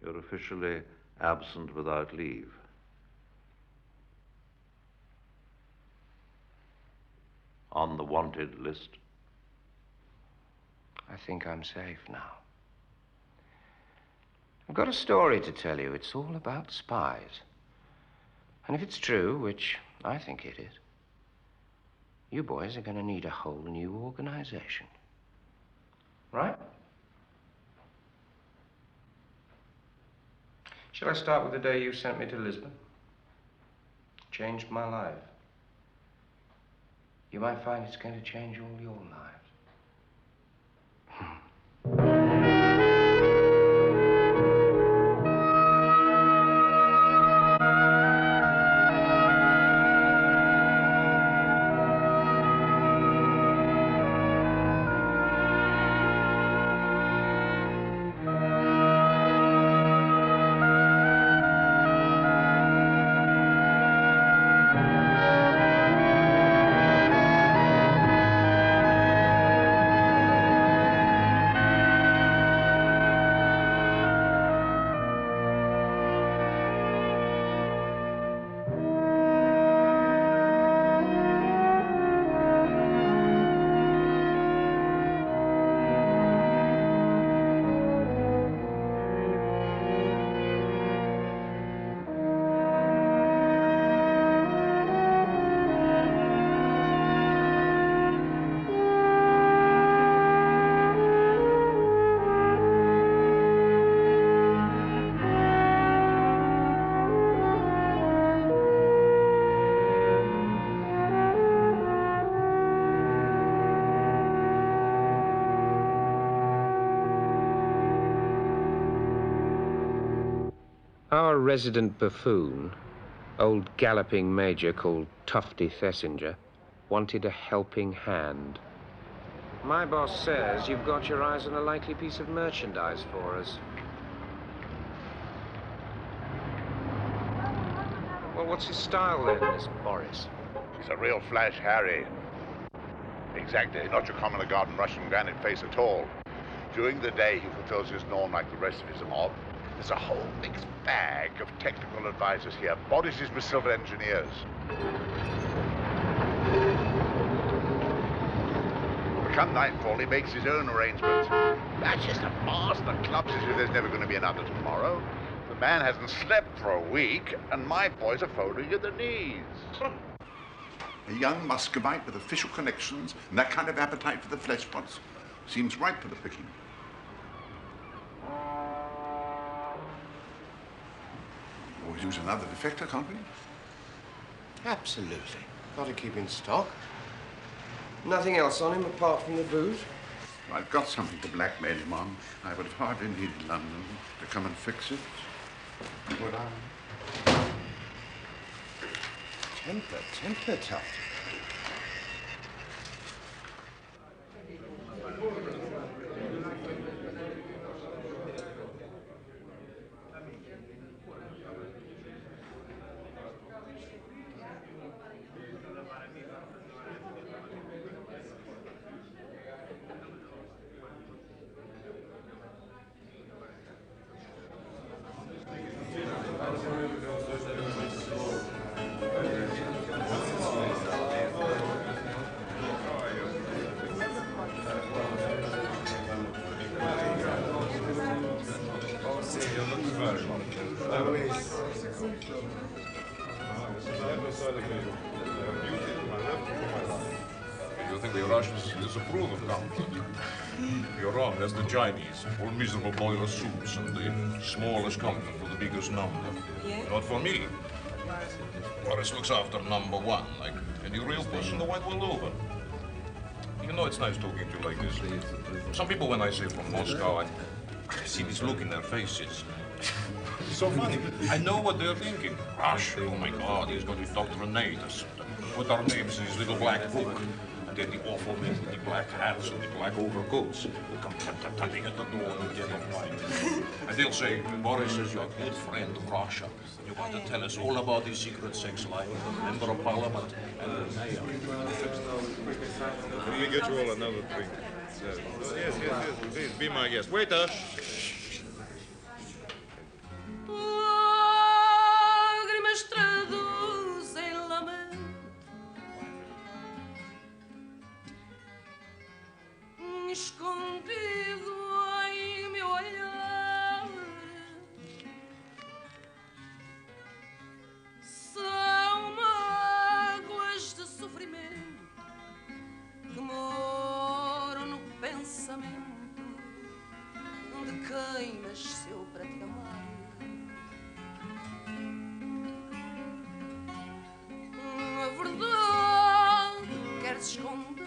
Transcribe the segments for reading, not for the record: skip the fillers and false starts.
You're officially absent without leave. On the wanted list. I think I'm safe now. I've got a story to tell you. It's all about spies. And if it's true, which I think it is, you boys are going to need a whole new organization. Right? Shall I start with the day you sent me to Lisbon? Changed my life. You might find it's going to change all your lives. Our resident buffoon, old galloping major called Tufty Thesinger, wanted a helping hand. My boss says you've got your eyes on a likely piece of merchandise for us. Well, what's his style then, Miss Boris? He's a real flash Harry. Exactly, not your common garden Russian granite face at all. During the day, he fulfills his norm like the rest of his mob. There's a whole mixed bag of technical advisors here. Boris is with civil engineers. But come nightfall, he makes his own arrangements. That's just a farce. The club says there's never going to be another tomorrow. The man hasn't slept for a week, and my boys are folding at the knees. A young Muscovite with official connections and that kind of appetite for the flesh pots seems ripe for the picking. Always use another defector, can't we? Absolutely. Got to keep in stock. Nothing else on him apart from the booze? I've got something to blackmail him on. I would have hardly needed London to come and fix it. Would I? Temper, Tufty. You think the Russians disapprove of comfort? You're wrong, that's the Chinese. All miserable boiler suits and the smallest comfort for the biggest number. Yeah? Not for me. Boris looks after number one, like any real person the white world over. You know, it's nice talking to you like this. Some people, when I say from Moscow, I see this look in their faces. It's so funny. I know what they're thinking. Russia, oh my God, he's going to indoctrinate us. Put our names in his little black book. And then the awful men with the black hats and the black overcoats will come tapping at the door and get on fight. And they'll say, Boris is your good friend, Russia. You want to tell us all about his secret sex life with the member of parliament and the mayor. Let me get you all another drink. Yes, please, be my guest. Waiter! quem nasceu para te amar. A verdade queres esconder.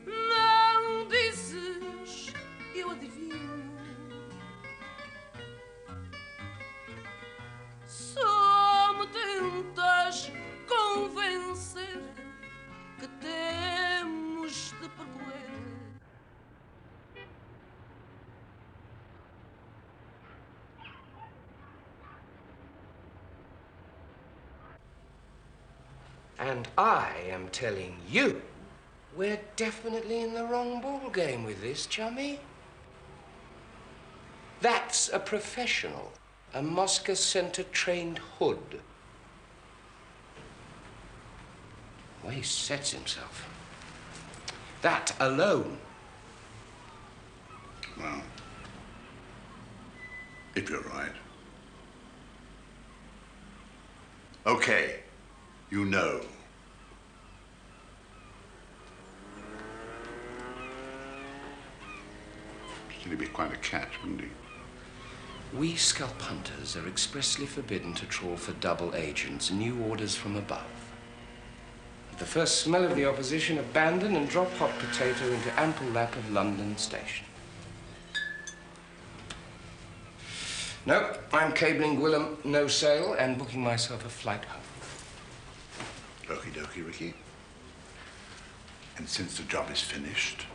Não dizes, eu adivinho. Só me tentas convencer que temos de percorrer. And I am telling you, we're definitely in the wrong ball game with this, chummy. That's a professional, a Moscow Center trained hood. The way he sets himself. That alone. Well, if you're right. Okay, you know. He'd be quite a catch, wouldn't he? We scalp hunters are expressly forbidden to trawl for double agents, new orders from above. At the first smell of the opposition, abandon and drop hot potato into ample lap of London Station. No, I'm cabling Gwillem no sale and booking myself a flight home. Okie dokie, Ricky. And since the job is finished,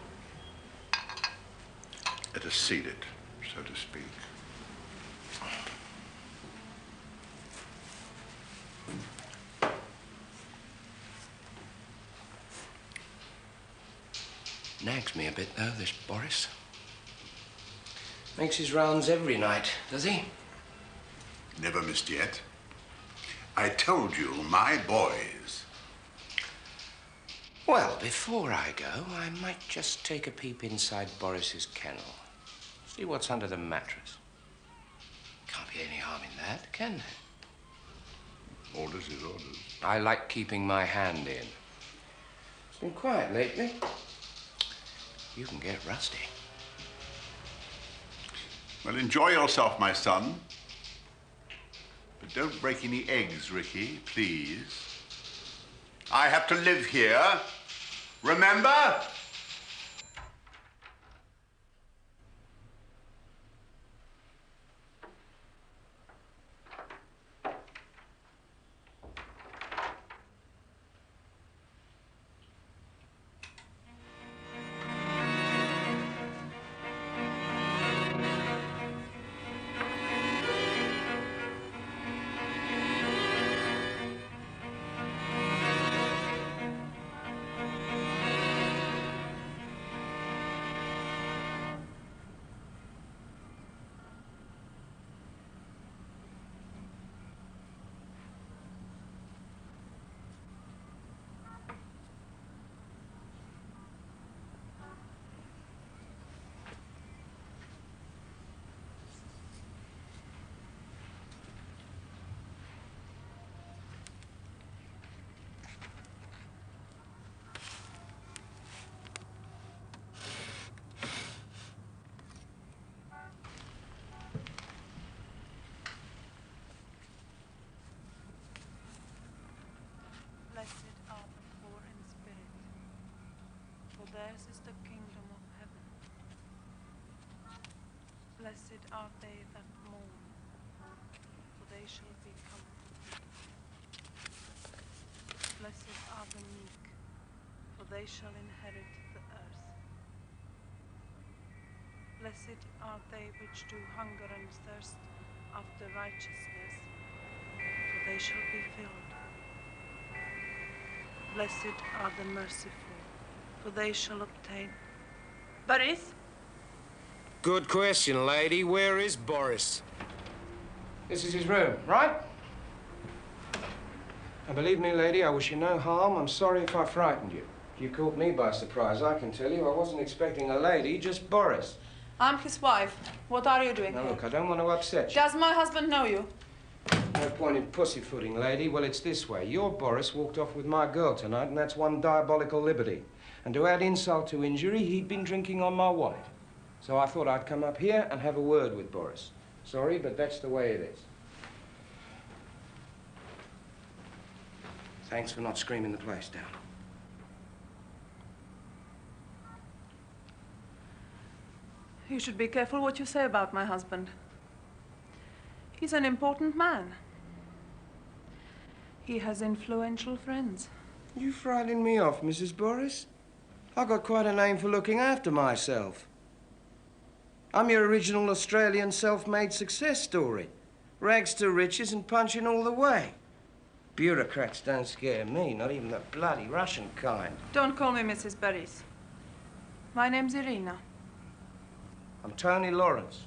let us seal it, so to speak. Nags me a bit, though, this Boris. Makes his rounds every night, does he? Never missed yet. I told you, my boys. Well, before I go, I might just take a peep inside Boris's kennel. See what's under the mattress. Can't be any harm in that, can there? Orders is orders. I like keeping my hand in. It's been quiet lately. You can get rusty. Well, enjoy yourself, my son. But don't break any eggs, Ricky, please. I have to live here. Remember? Blessed are the poor in spirit, for theirs is the kingdom of heaven. Blessed are they that mourn, for they shall be comforted. Blessed are the meek, for they shall inherit the earth. Blessed are they which do hunger and thirst after righteousness, for they shall be filled. Blessed are the merciful, for they shall obtain. Boris? Good question, lady. Where is Boris? This is his room, right? Now, believe me, lady, I wish you no harm. I'm sorry if I frightened you. You caught me by surprise, I can tell you. I wasn't expecting a lady, just Boris. I'm his wife. What are you doing Now, here? look, I don't want to upset you. Does my husband know you? No point in pussyfooting, lady. Well, it's this way. Your Boris walked off with my girl tonight, and that's one diabolical liberty. And to add insult to injury, he'd been drinking on my wife. So I thought I'd come up here and have a word with Boris. Sorry, but that's the way it is. Thanks for not screaming the place down. You should be careful what you say about my husband. He's an important man. He has influential friends. You frightened me off, Mrs. Boris. I got quite a name for looking after myself. I'm your original Australian self-made success story. Rags to riches and punching all the way. Bureaucrats don't scare me, not even the bloody Russian kind. Don't call me Mrs. Boris. My name's Irina. I'm Tony Lawrence.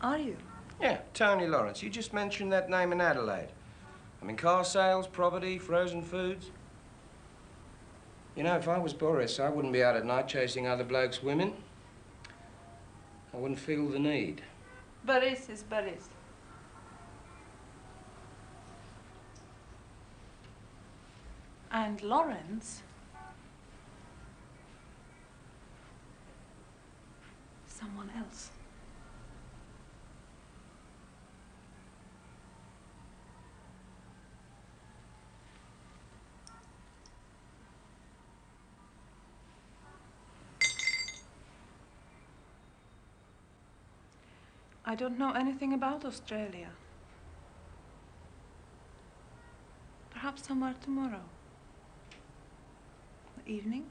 Are you? Yeah, Tony Lawrence. You just mentioned that name in Adelaide. I'm in car sales, property, frozen foods. You know, if I was Boris, I wouldn't be out at night chasing other blokes' women. I wouldn't feel the need. Boris is Boris. And Lawrence? Someone else. I don't know anything about Australia. Perhaps somewhere tomorrow. Evening?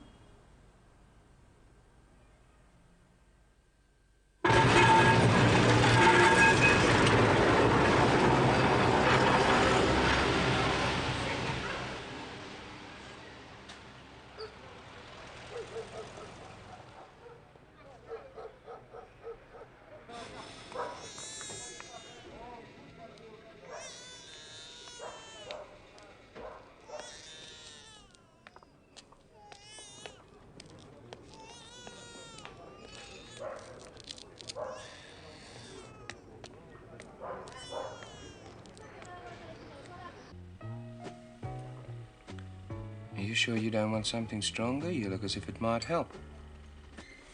Are you sure you don't want something stronger? You look as if it might help.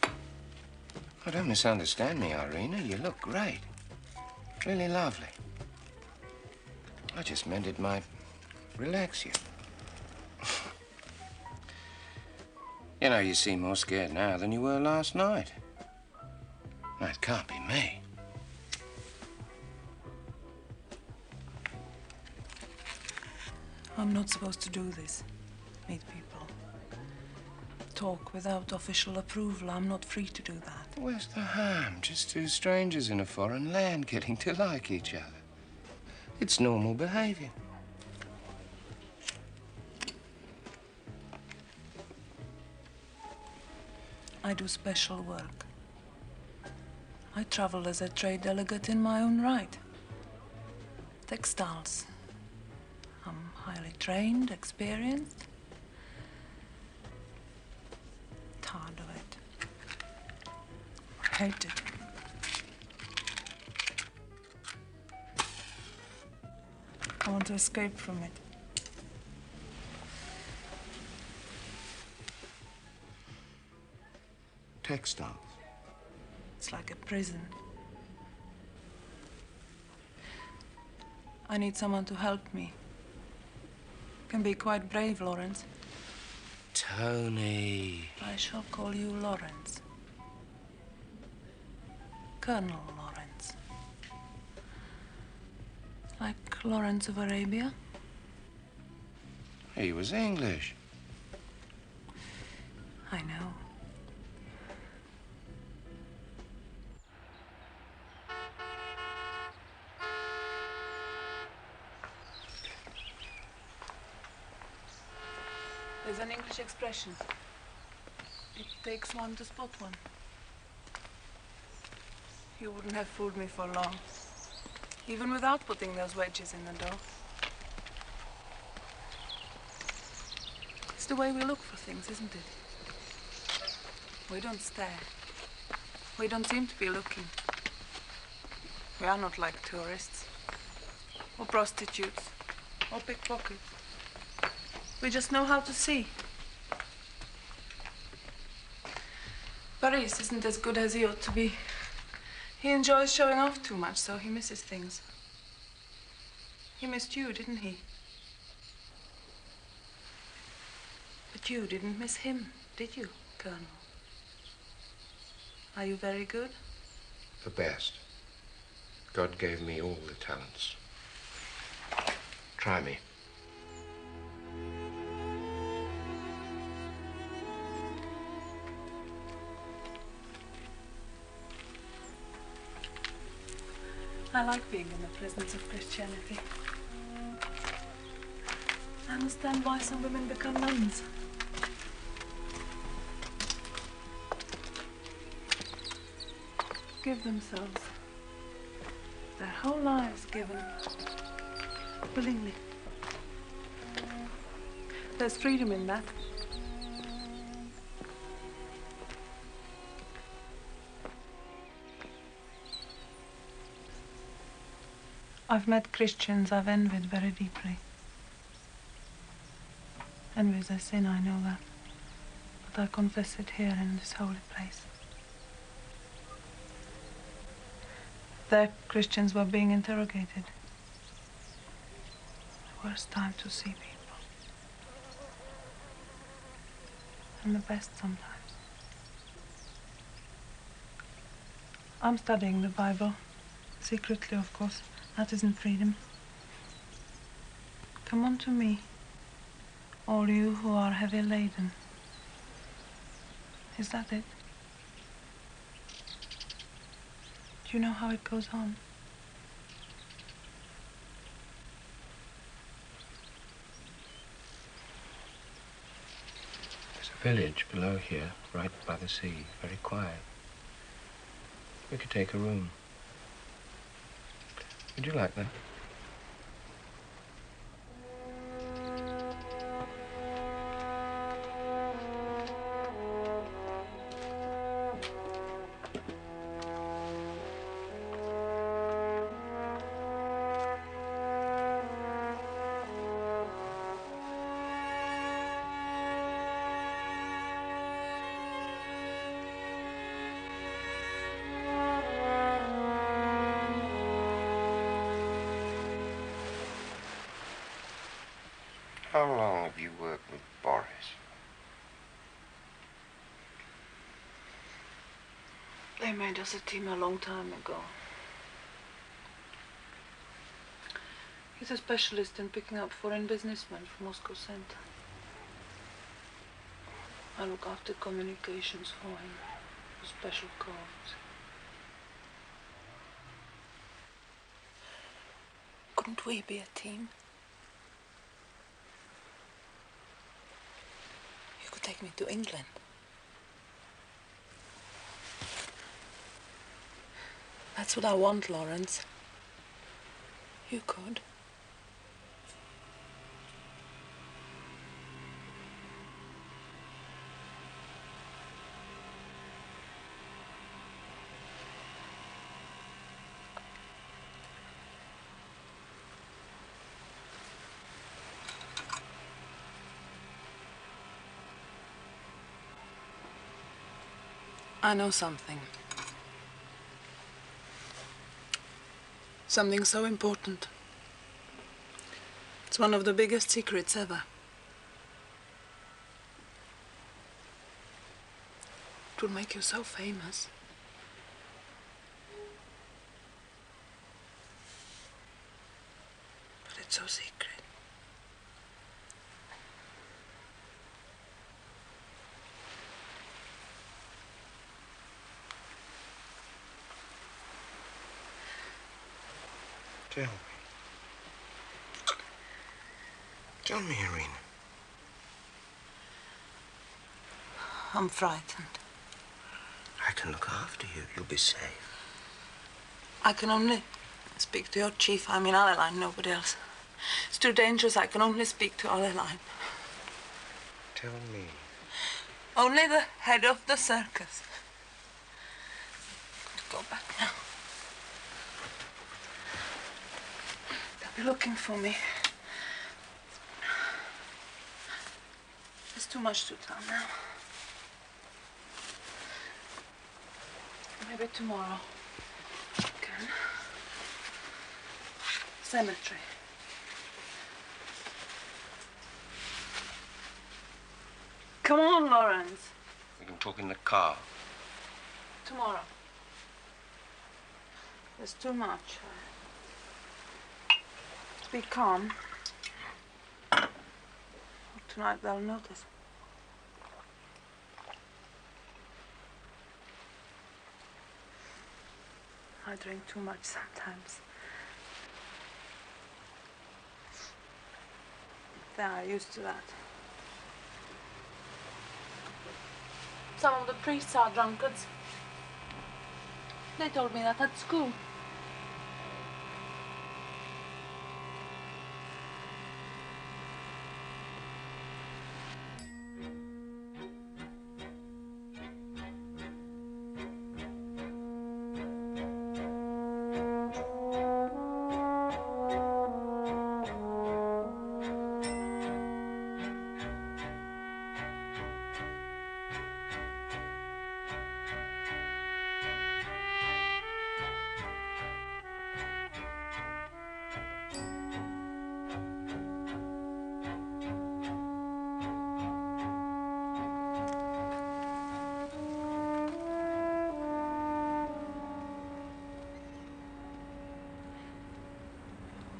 Oh, don't misunderstand me, Irina. You look great. Really lovely. I just meant it might relax you. You know, you seem more scared now than you were last night. No, it can't be me. I'm not supposed to do this. Meet people. Talk without official approval. I'm not free to do that. Where's the harm? Just two strangers in a foreign land getting to like each other. It's normal behavior. I do special work. I travel as a trade delegate in my own right. Textiles. I'm highly trained, experienced. Tired of it. I hate it. I want to escape from it. Textiles. It's like a prison. I need someone to help me. Can be quite brave, Lawrence. Tony. I shall call you Lawrence. Colonel Lawrence. Like Lawrence of Arabia? He was English. I know. There's an English expression. It takes one to spot one. You wouldn't have fooled me for long. Even without putting those wedges in the door. It's the way we look for things, isn't it? We don't stare. We don't seem to be looking. We are not like tourists. Or prostitutes. Or pickpockets. We just know how to see. Paris isn't as good as he ought to be. He enjoys showing off too much, so he misses things. He missed you, didn't he? But you didn't miss him, did you, Colonel? Are you very good? The best. God gave me all the talents. Try me. I like being in the presence of Christianity. I understand why some women become nuns. Give themselves. Their whole lives given. Willingly. There's freedom in that. I've met Christians I've envied very deeply. Envy's a sin, I know that. But I confess it here in this holy place. There, Christians were being interrogated. The worst time to see people. And the best sometimes. I'm studying the Bible. Secretly, of course. That isn't freedom. Come on to me, all you who are heavy laden. Is that it? Do you know how it goes on? There's a village below here, right by the sea, very quiet. We could take a room. Would you like that? How long have you worked with Boris? They made us a team a long time ago. He's a specialist in picking up foreign businessmen from Moscow Center. I look after communications for him, for special calls. Couldn't we be a team? You could take me to England. That's what I want, Lawrence. You could. I know something. Something so important. It's one of the biggest secrets ever. It would make you so famous. But it's so secret. Tell me. Tell me, Irene. I'm frightened. I can look after you. You'll be safe. I can only speak to your chief. I mean, Alleline, nobody else. It's too dangerous. I can only speak to Alleline. Tell me. Only the head of the circus. Go back now. They'll be looking for me. There's too much to tell now. Maybe tomorrow. Okay. Cemetery. Come on, Lawrence. We can talk in the car. Tomorrow. There's too much. Be calm. Tonight they'll notice. I drink too much sometimes. They are used to that. Some of the priests are drunkards. They told me that at school.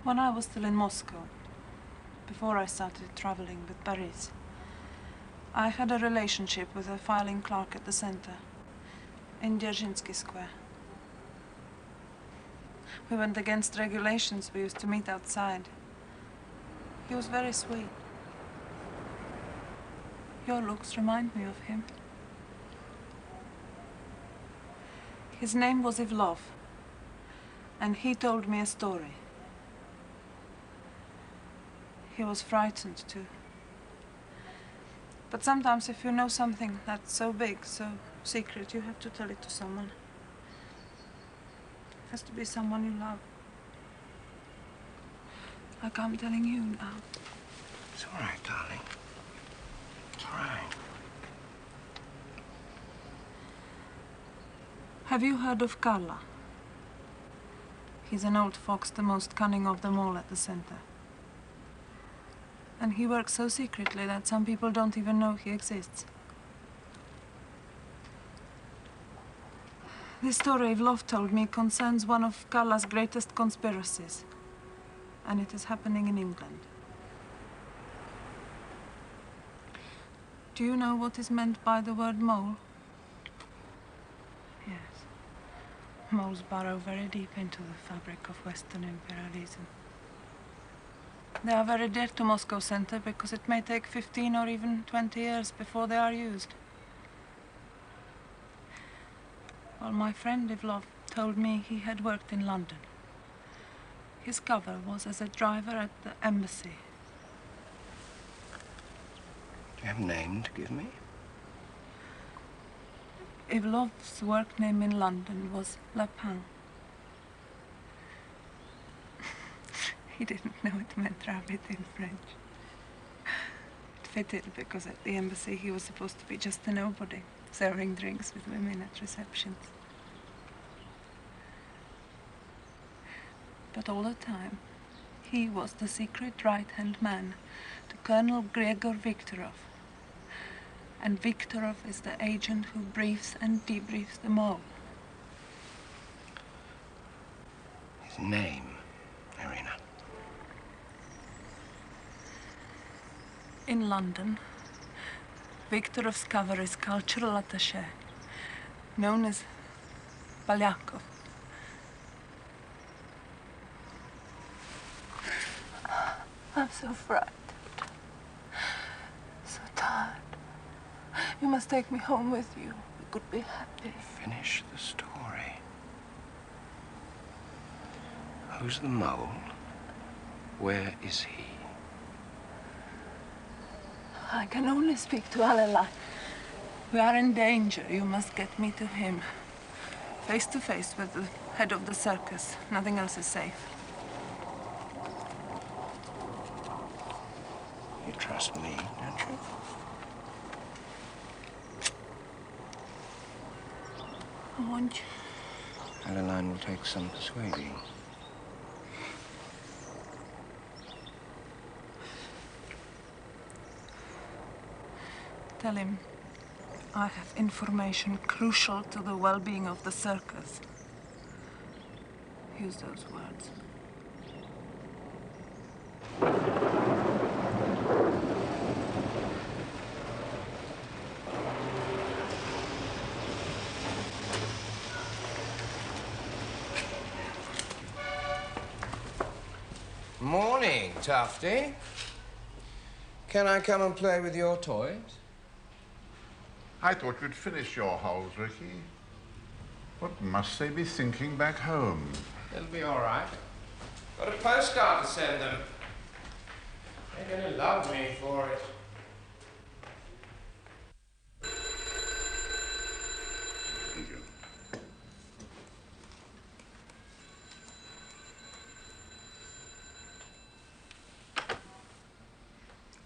When I was still in Moscow, before I started traveling with Paris, I had a relationship with a filing clerk at the center, in Dzerzhinsky Square. We went against regulations. We used to meet outside. He was very sweet. Your looks remind me of him. His name was Ivlov, and he told me a story. He was frightened too. But sometimes if you know something that's so big, so secret, you have to tell it to someone. It has to be someone you love. Like I'm telling you now. It's all right, darling. It's all right. Have you heard of Karla? He's an old fox, the most cunning of them all at the center. And he works so secretly that some people don't even know he exists. This story Ivlov told me concerns one of Karla's greatest conspiracies. And it is happening in England. Do you know what is meant by the word mole? Yes. Moles burrow very deep into the fabric of Western imperialism. They are very dear to Moscow Center because it may take 15 or even 20 years before they are used. Well, my friend Ivlov told me he had worked in London. His cover was as a driver at the embassy. Do you have a name to give me? Ivlov's work name in London was Lapin. He didn't know it meant rabbit in French. It fitted because at the embassy he was supposed to be just a nobody, serving drinks with women at receptions. But all the time, he was the secret right-hand man to Colonel Gregor Viktorov. And Viktorov is the agent who briefs and debriefs them all. His name, Irina. In London, Viktorov's cover is cultural attaché, known as Polyakov. I'm so frightened, so tired. You must take me home with you. We could be happy. Finish the story. Who's the mole? Where is he? I can only speak to Alelai. We are in danger. You must get me to him. Face to face with the head of the circus. Nothing else is safe. You trust me, don't you? I want you. Adeline will take some persuading. Tell him I have information crucial to the well-being of the circus. Use those words. Morning, Tufty. Can I come and play with your toys? I thought you'd finish your holes, Ricky. What must they be thinking back home? They'll be all right. Got a postcard to send them. They're going to love me for it. Thank you.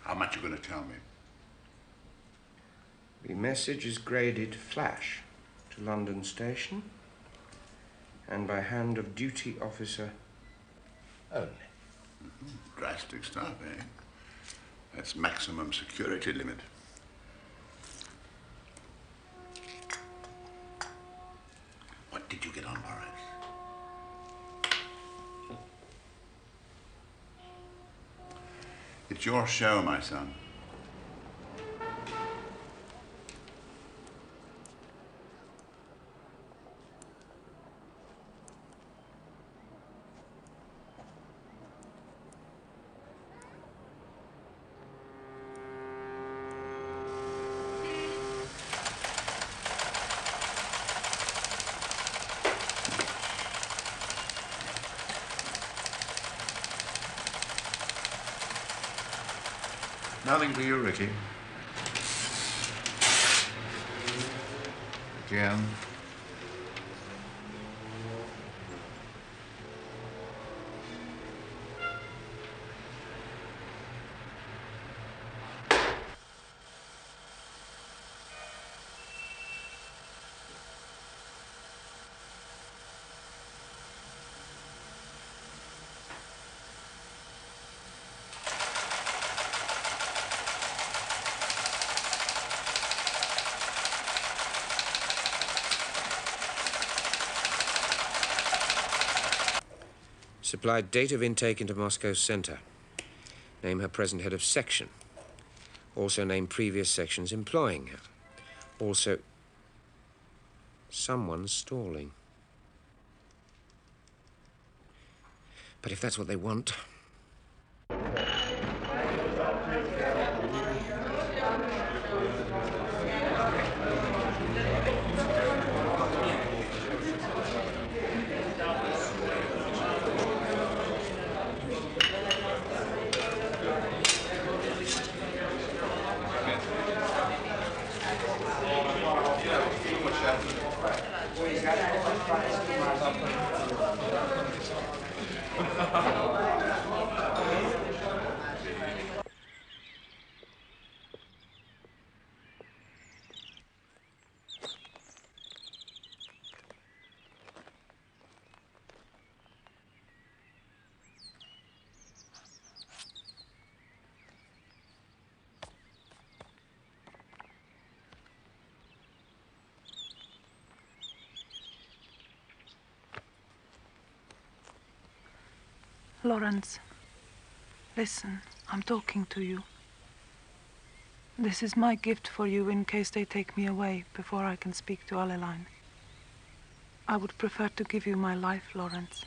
How much are you going to tell me? The message is graded flash to London Station and by hand of duty officer only. Drastic stuff, eh? That's maximum security limit. What did you get on Boris? It's your show, my son. Nothing for you, Ricky. Again. Supplied date of intake into Moscow Center. Name her present head of section. Also name previous sections employing her. Also, someone's stalling. But if that's what they want... Lawrence, listen, I'm talking to you. This is my gift for you in case they take me away before I can speak to Adeline. I would prefer to give you my life, Lawrence.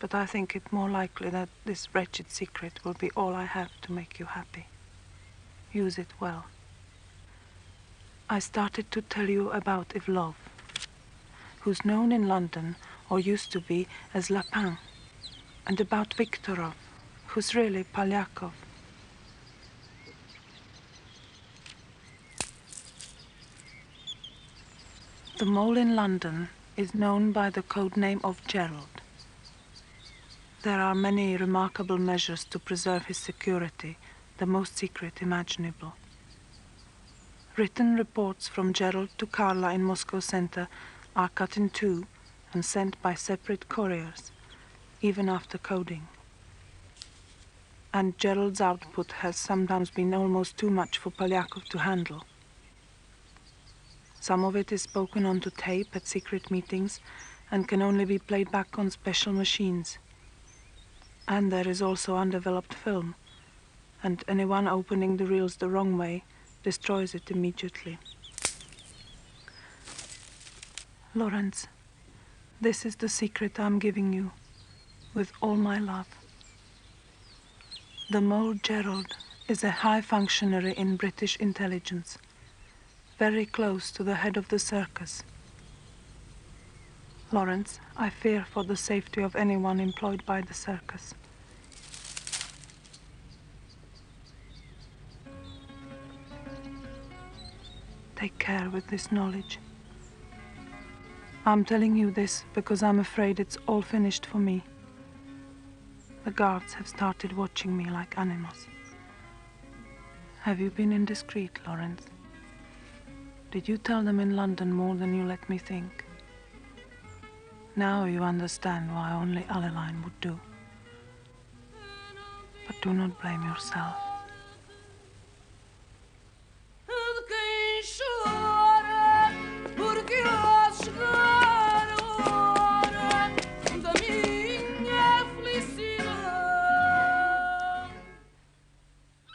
But I think it more likely that this wretched secret will be all I have to make you happy. Use it well. I started to tell you about Ivlov, who's known in London, or used to be, as Lapin, and about Viktorov, who's really Polyakov. The mole in London is known by the code name of Gerald. There are many remarkable measures to preserve his security, the most secret imaginable. Written reports from Gerald to Carla in Moscow Center are cut in two and sent by separate couriers, even after coding. And Gerald's output has sometimes been almost too much for Polyakov to handle. Some of it is spoken onto tape at secret meetings and can only be played back on special machines. And there is also undeveloped film, and anyone opening the reels the wrong way destroys it immediately. Lawrence, this is the secret I'm giving you, with all my love. The mole Gerald is a high functionary in British intelligence, very close to the head of the circus. Lawrence, I fear for the safety of anyone employed by the circus. Take care with this knowledge. I'm telling you this because I'm afraid it's all finished for me. The guards have started watching me like animals. Have you been indiscreet, Lawrence? Did you tell them in London more than you let me think? Now you understand why only Alleline would do. But do not blame yourself.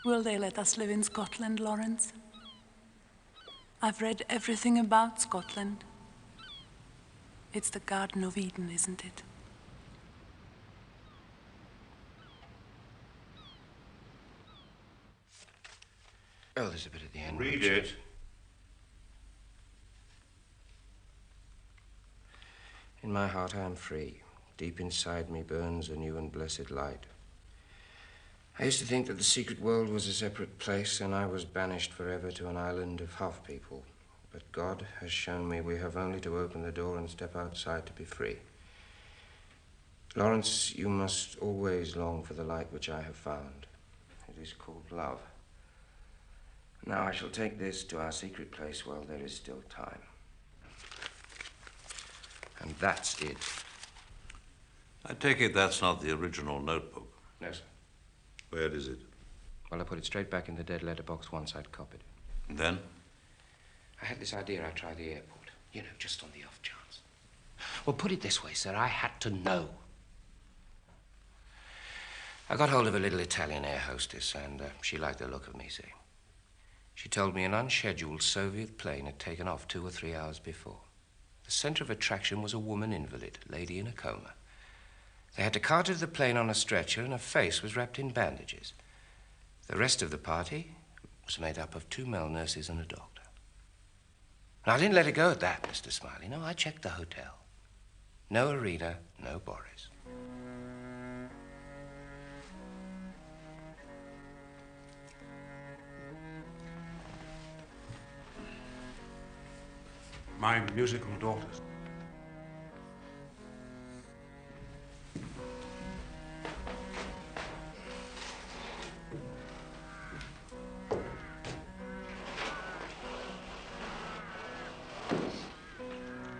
Will they let us live in Scotland, Lawrence? I've read everything about Scotland. It's the Garden of Eden, isn't it? Oh, there's a bit at the end. Read it. In my heart I am free. Deep inside me burns a new and blessed light. I used to think that the secret world was a separate place and I was banished forever to an island of half-people. But God has shown me we have only to open the door and step outside to be free. Lawrence, you must always long for the light which I have found. It is called love. Now I shall take this to our secret place while there is still time. And that's it. I take it that's not the original notebook. No, sir. Where is it? Well, I put it straight back in the dead letter box once I'd copied it. And then? I had this idea I'd try the airport. You know, just on the off chance. Well, put it this way, sir. I had to know. I got hold of a little Italian air hostess, and she liked the look of me, see. She told me an unscheduled Soviet plane had taken off 2 or 3 hours before. The center of attraction was a woman invalid, a lady in a coma. They had to cart her to the plane on a stretcher, and her face was wrapped in bandages. The rest of the party was made up of 2 male nurses and a doctor. And I didn't let it go at that, Mr. Smiley. No, I checked the hotel. No Arena, no Boris. My musical daughters.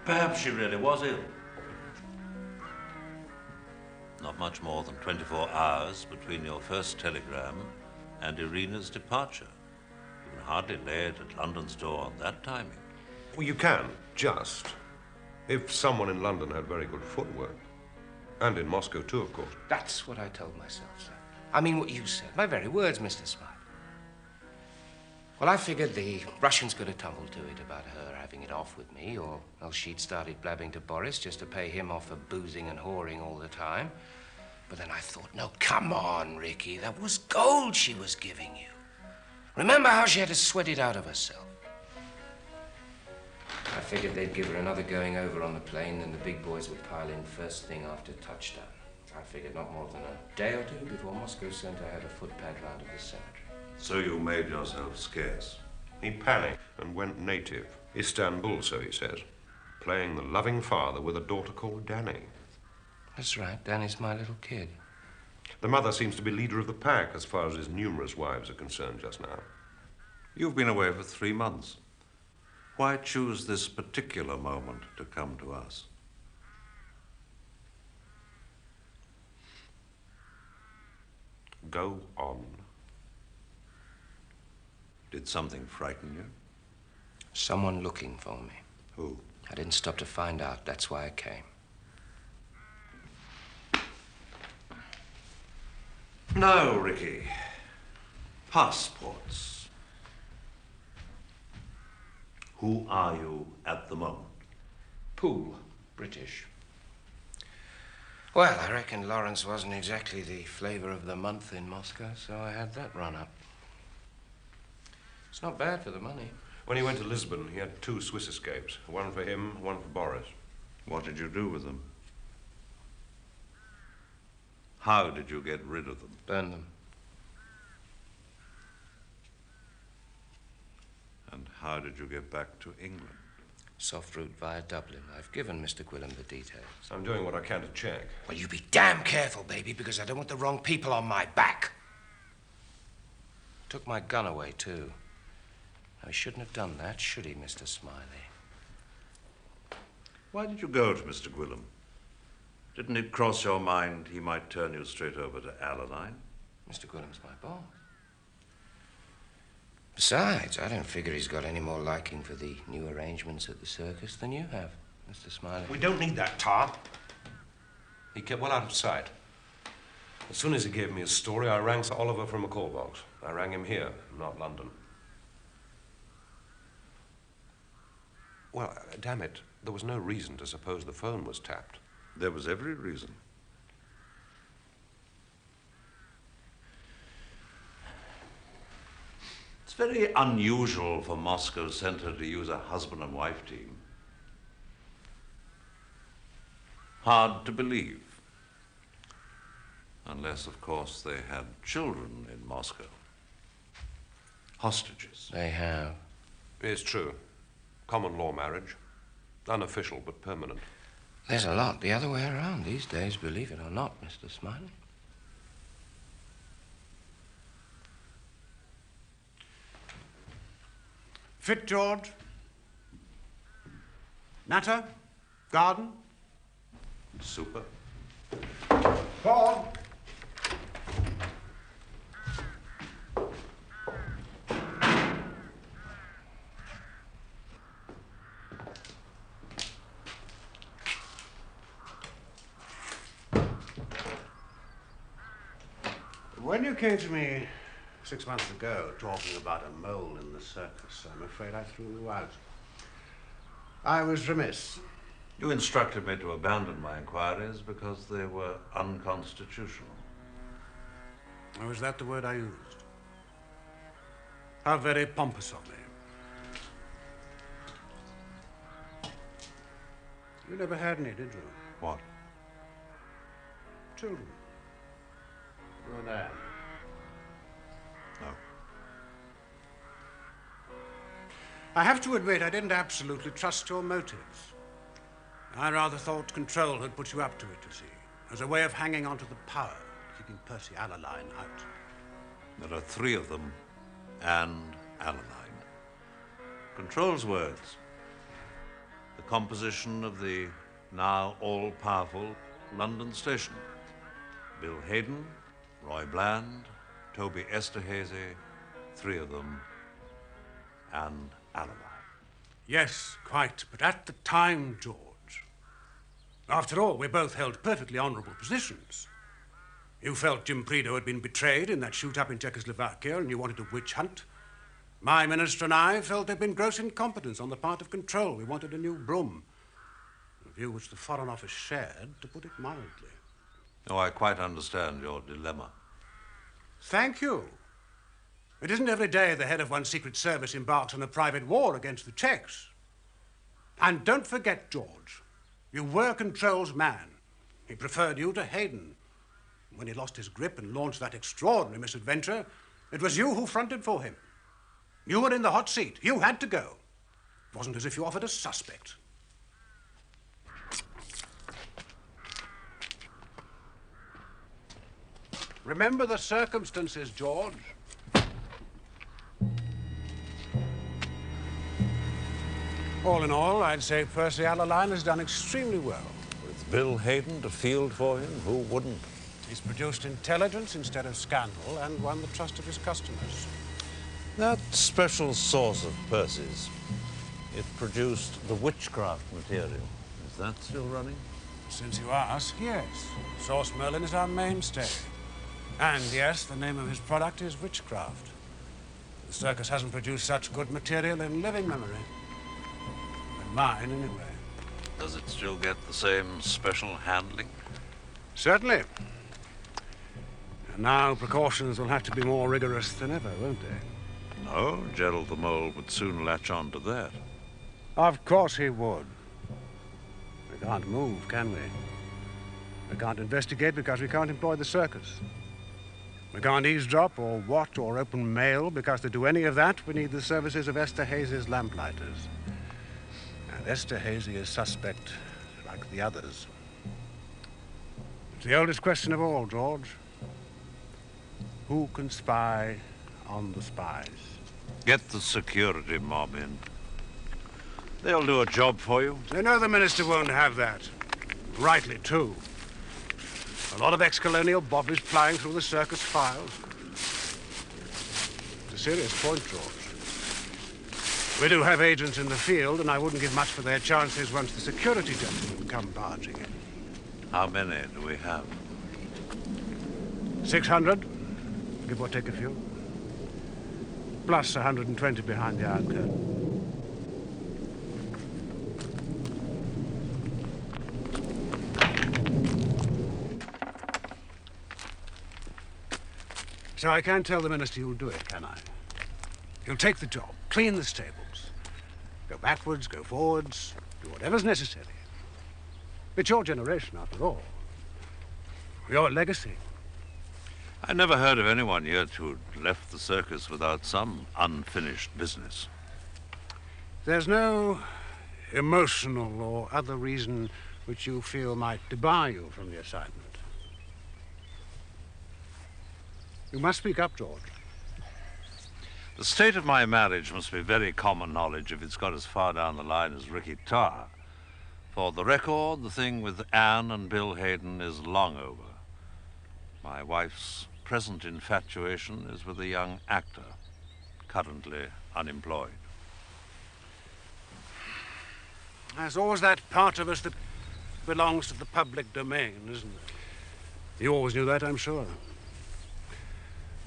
Perhaps she really was ill. Not much more than 24 hours between your first telegram and Irina's departure. You can hardly lay it at London's door on that timing. Well, you can, just. If someone in London had very good footwork. And in Moscow, too, of course. That's what I told myself, sir. I mean what you said. My very words, Mr. Smiley. Well, I figured the Russians could have tumbled to it about her having it off with me, or else she'd started blabbing to Boris just to pay him off for boozing and whoring all the time. But then I thought, no, come on, Ricky. That was gold she was giving you. Remember how she had to sweat it out of herself? I figured they'd give her another going over on the plane, then the big boys would pile in first thing after touchdown. I figured not more than a day or two before Moscow Center had a footpad round of the cemetery. So you made yourself scarce. He panicked and went native. Istanbul, so he says. Playing the loving father with a daughter called Danny. That's right. Danny's my little kid. The mother seems to be leader of the pack as far as his numerous wives are concerned just now. You've been away for 3 months. Why choose this particular moment to come to us? Go on. Did something frighten you? Someone looking for me. Who? I didn't stop to find out. That's why I came. No, Ricky. Passports. Who are you at the moment? Poole, British. Well, I reckon Lawrence wasn't exactly the flavor of the month in Moscow, so I had that run up. It's not bad for the money. When he went to Lisbon, he had 2 Swiss escapes. One for him, one for Boris. What did you do with them? How did you get rid of them? Burn them. And how did you get back to England? Soft route via Dublin. I've given Mr. Gwilym the details. I'm doing what I can to check. Well, you be damn careful, baby, because I don't want the wrong people on my back. Took my gun away, too. Now, he shouldn't have done that, should he, Mr. Smiley? Why did you go to Mr. Gwilym? Didn't it cross your mind he might turn you straight over to Alaline? Mr. Gwilym's my boss. Besides, I don't figure he's got any more liking for the new arrangements at the circus than you have, Mr. Smiley. We don't need that, Tar. He kept well out of sight. As soon as he gave me his story, I rang Sir Oliver from a call box. I rang him here, not London. Well, damn it, there was no reason to suppose the phone was tapped. There was every reason. It's very unusual for Moscow Center to use a husband and wife team. Hard to believe. Unless, of course, they had children in Moscow. Hostages. They have. It's true. Common law marriage. Unofficial, but permanent. There's a lot the other way around these days, believe it or not, Mr. Smiley. Fit, George? Natter? Garden? Super. Paul? When you came to me 6 months ago talking about a mole in the circus, I'm afraid I threw you out. I was remiss. You instructed me to abandon my inquiries because they were unconstitutional. Oh, is that the word I used? How very pompous of me. You never had any, did you? What? Children. You were there. No. I have to admit I didn't absolutely trust your motives. I rather thought control had put you up to it, you see, as a way of hanging on to the power, keeping Percy Alaline out. There are 3 of them, and Alaline. Control's words. The composition of the now all-powerful London station. Bill Hayden, Roy Bland, Toby Esterhazy, 3 of them, and Alaline. Yes, quite, but at the time, George. After all, we both held perfectly honourable positions. You felt Jim Prideaux had been betrayed in that shoot-up in Czechoslovakia and you wanted a witch hunt. My minister and I felt there'd been gross incompetence on the part of control. We wanted a new broom. A view which the Foreign Office shared, to put it mildly. Oh, I quite understand your dilemma. Thank you. It isn't every day the head of one's Secret Service embarks on a private war against the Czechs. And don't forget, George, you were Control's man. He preferred you to Hayden. When he lost his grip and launched that extraordinary misadventure, it was you who fronted for him. You were in the hot seat. You had to go. It wasn't as if you offered a suspect. Remember the circumstances, George. All in all, I'd say Percy Alaline has done extremely well. With Bill Hayden to field for him, who wouldn't? He's produced intelligence instead of scandal and won the trust of his customers. That special sauce of Percy's, it produced the witchcraft material. Is that still running? Since you ask, yes. Sauce Merlin is our mainstay. And yes, the name of his product is witchcraft. The circus hasn't produced such good material in living memory. In mine, anyway. Does it still get the same special handling? Certainly. And now precautions will have to be more rigorous than ever, won't they? No, Gerald the Mole would soon latch on to that. Of course he would. We can't move, can we? We can't investigate because we can't employ the circus. We can't eavesdrop or watch or open mail because to do any of that, we need the services of Esther Hazy's lamplighters. And Esther Hazy is suspect like the others. It's the oldest question of all, George. Who can spy on the spies? Get the security mob in. They'll do a job for you. They know the minister won't have that. Rightly, too. A lot of ex-colonial bobbies flying through the circus files. It's a serious point, George. We do have agents in the field, and I wouldn't give much for their chances once the security gentlemen come barging in. How many do we have? 600, give or take a few. Plus 120 behind the Iron Curtain. So I can't tell the minister you'll do it, can I? You'll take the job, clean the stables, go backwards, go forwards, do whatever's necessary. It's your generation, after all. Your legacy. I never heard of anyone yet who'd left the circus without some unfinished business. There's no emotional or other reason which you feel might debar you from the assignment. You must speak up, George. The state of my marriage must be very common knowledge if it's got as far down the line as Ricky Tarr. For the record, the thing with Anne and Bill Hayden is long over. My wife's present infatuation is with a young actor, currently unemployed. There's always that part of us that belongs to the public domain, isn't there? You always knew that, I'm sure.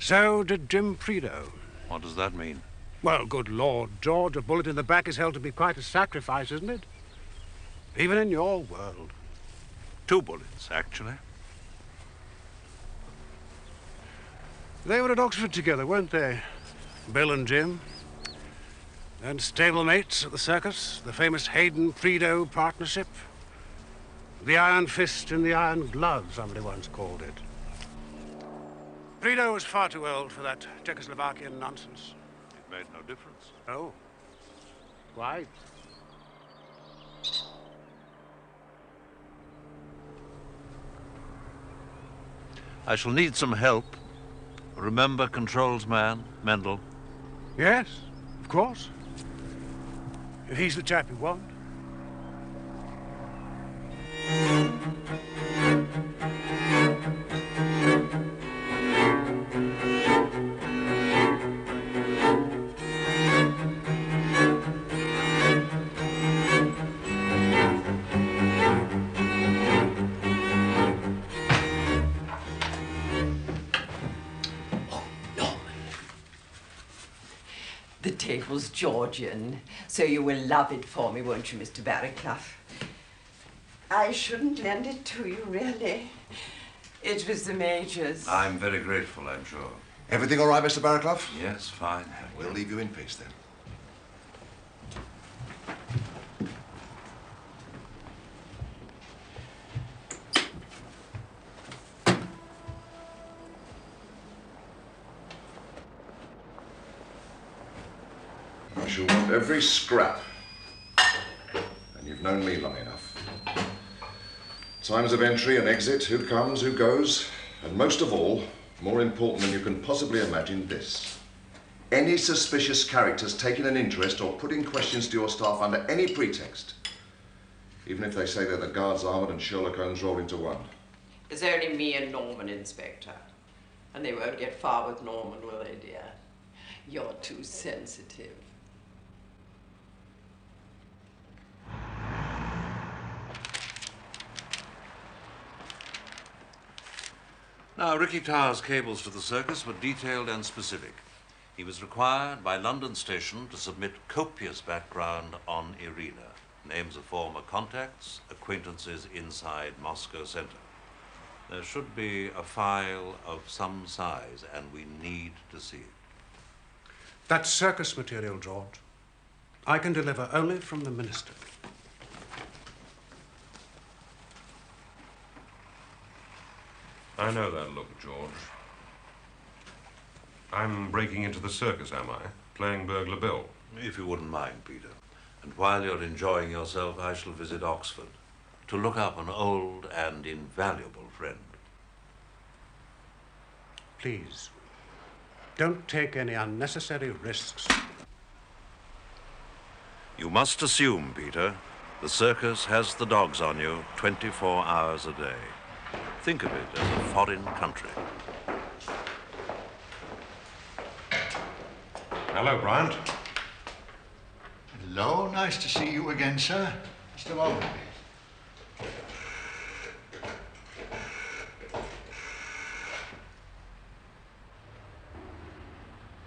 So did Jim Prideaux. What does that mean? Well, good Lord, George, a bullet in the back is held to be quite a sacrifice, isn't it? Even in your world. 2 bullets, actually. They were at Oxford together, weren't they? Bill and Jim. And stablemates at the circus, the famous Hayden-Prideaux partnership. The iron fist in the iron glove, somebody once called it. Prideaux was far too old for that Czechoslovakian nonsense. It made no difference. Oh, quite. I shall need some help. Remember Control's man, Mendel? Yes, of course. If he's the chap you want. The table's Georgian, so you will love it for me, won't you, Mr. Barraclough? I shouldn't lend it to you, really. It was the Major's. I'm very grateful, I'm sure. Everything all right, Mr. Barraclough? Yes, fine. We'll leave you in peace, then. I shall want every scrap. And you've known me long enough. Times of entry and exit, who comes, who goes, and most of all, more important than you can possibly imagine, this. Any suspicious characters taking an interest or putting questions to your staff under any pretext, even if they say they're the Guards Armoured and Sherlock Holmes rolled into one. There's only me and Norman, Inspector. And they won't get far with Norman, will they, dear? You're too sensitive. Now, Ricky Tarr's cables for the circus were detailed and specific. He was required by London Station to submit copious background on Irina, names of former contacts, acquaintances inside Moscow Center. There should be a file of some size, and we need to see it. That's circus material, George. I can deliver only from the minister. I know that look, George. I'm breaking into the circus, am I? Playing burglar Bill? If you wouldn't mind, Peter. And while you're enjoying yourself, I shall visit Oxford to look up an old and invaluable friend. Please, don't take any unnecessary risks. You must assume, Peter, the circus has the dogs on you 24 hours a day. Think of it as a foreign country. Hello, Bryant. Hello, nice to see you again, sir. Just a moment.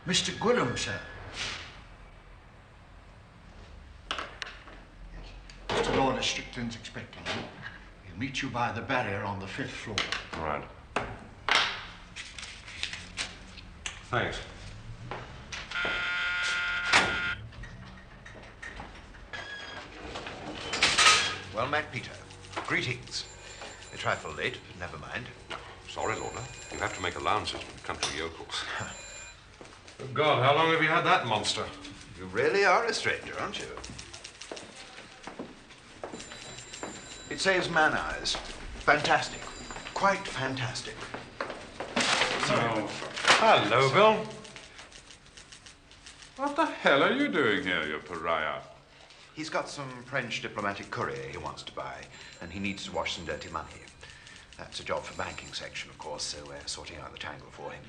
Mr. Gwilym, sir. Mr. Lord Strickland's expecting you. He'll meet you by the barrier on the 5th floor. All right. Thanks. Well met, Peter. Greetings. A trifle late, but never mind. Sorry, Lorna. You have to make allowances for the country yokels. Good God, how long have you had that monster? You really are a stranger, aren't you? It saves man eyes. Fantastic. Quite fantastic. Hello, Bill. What the hell are you doing here, you pariah? He's got some French diplomatic courier he wants to buy, and he needs to wash some dirty money. That's a job for banking section, of course, so we're sorting out the tangle for him.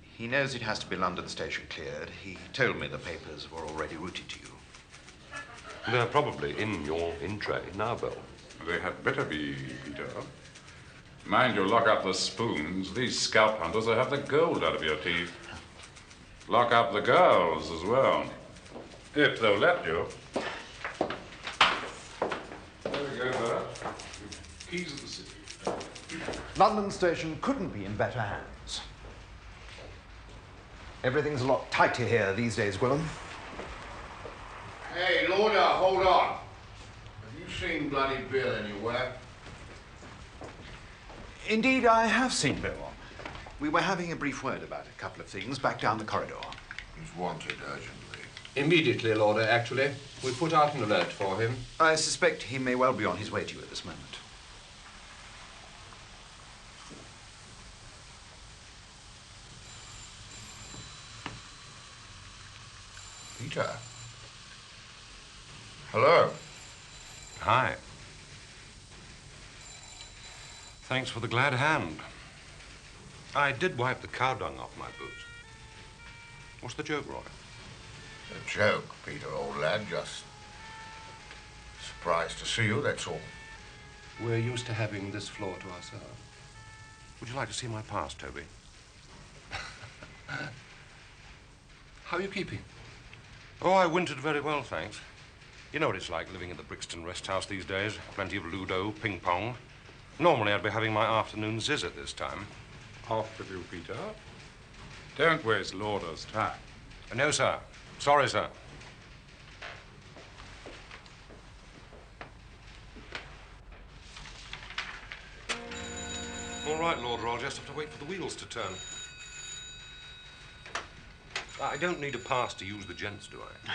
He knows it has to be London Station cleared. He told me the papers were already routed to you. They're probably in your in-trade now, Bill. They had better be, Peter. Mind you, lock up the spoons. These scalp hunters will have the gold out of your teeth. Lock up the girls as well, if they'll let you. There we go, Bert. Keys of the city. London Station couldn't be in better hands. Everything's a lot tighter here these days, Gwilym. Hey, Lorna, hold on. Have you seen Bloody Bill anywhere? Indeed, I have seen Bill. We were having a brief word about a couple of things back down the corridor. He's wanted urgently. Immediately, Lorna, actually. We put out an alert for him. I suspect he may well be on his way to you at this moment. Peter. Hello. Hi. Thanks for the glad hand. I did wipe the cow dung off my boots. What's the joke, Roy? A joke, Peter, old lad. Just surprised to see you, that's all. We're used to having this floor to ourselves. Would you like to see my past, Toby? How are you keeping? Oh, I wintered very well, thanks. You know what it's like living in the Brixton rest house these days. Plenty of Ludo, ping pong. Normally I'd be having my afternoon ziz at this time. Off with you, Peter. Don't waste Lauder's time. No, sir. Sorry, sir. All right, Lord, I'll just have to wait for the wheels to turn. I don't need a pass to use the gents, do I?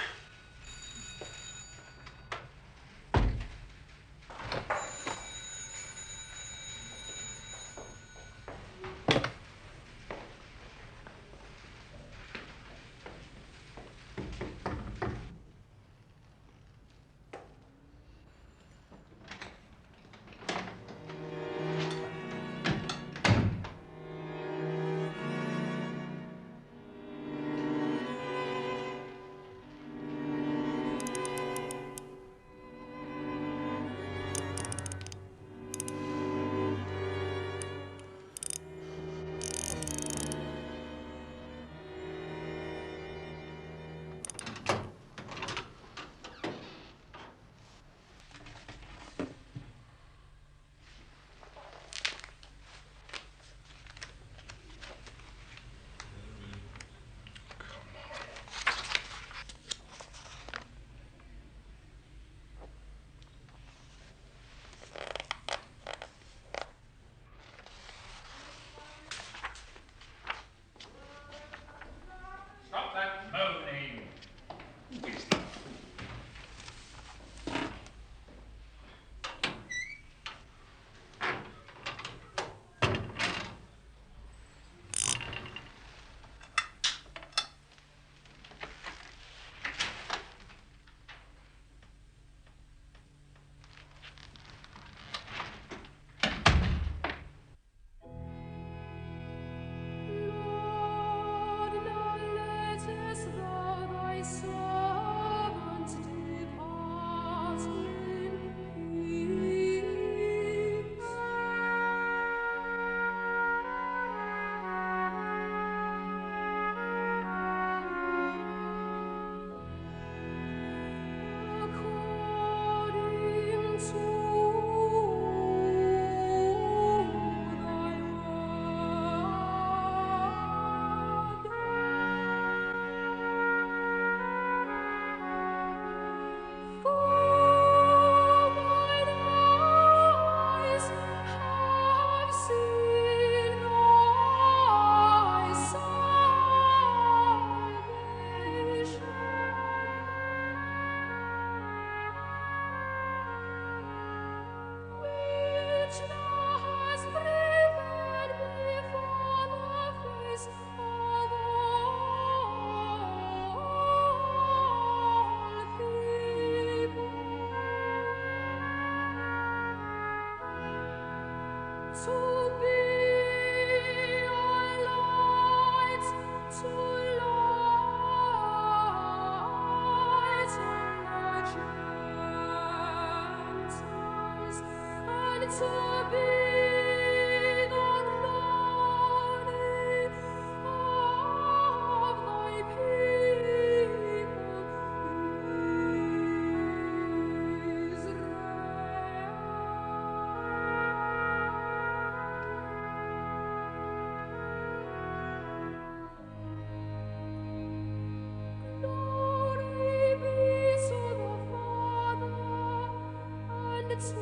It's